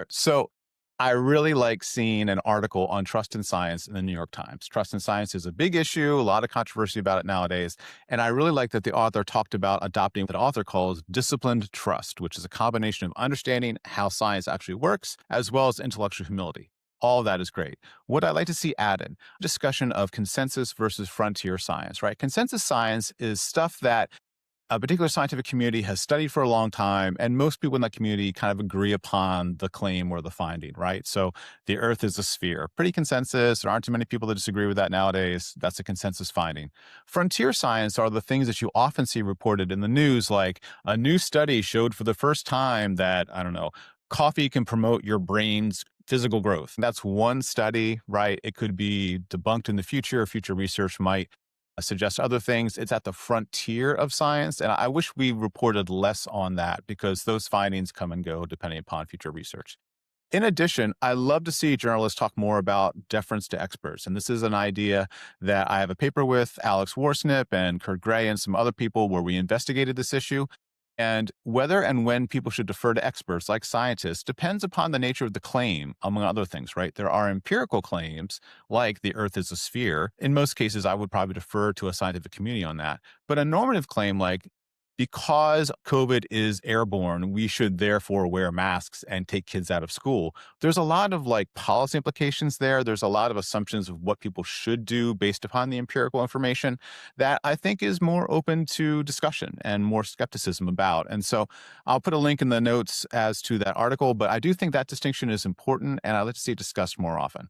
So I really like seeing an article on trust in science in the New York Times. Trust in science is a big issue, a lot of controversy about it nowadays. And I really like that the author talked about adopting what the author calls disciplined trust, which is a combination of understanding how science actually works, as well as intellectual humility. All of that is great. What I'd like to see added, discussion of consensus versus frontier science, right? Consensus science is stuff that a particular scientific community has studied for a long time, and most people in that community kind of agree upon the claim or the finding, right? So the Earth is a sphere. Pretty consensus. There aren't too many people that disagree with that nowadays. That's a consensus finding. Frontier science are the things that you often see reported in the news, like a new study showed for the first time that, I don't know, coffee can promote your brain's physical growth. That's one study, right? It could be debunked in the future. Future research might suggest other things. It's at the frontier of science. And I wish we reported less on that because those findings come and go depending upon future research. In addition, I love to see journalists talk more about deference to experts. And this is an idea that I have a paper with Alex Warsnip and Kurt Gray and some other people where we investigated this issue. And whether and when people should defer to experts like scientists depends upon the nature of the claim, among other things, right? There are empirical claims like the earth is a sphere. In most cases, I would probably defer to a scientific community on that. But a normative claim like because COVID is airborne, we should therefore wear masks and take kids out of school. There's a lot of like policy implications there. There's a lot of assumptions of what people should do based upon the empirical information that I think is more open to discussion and more skepticism about. And so I'll put a link in the notes as to that article, but I do think that distinction is important and I'd like to see it discussed more often.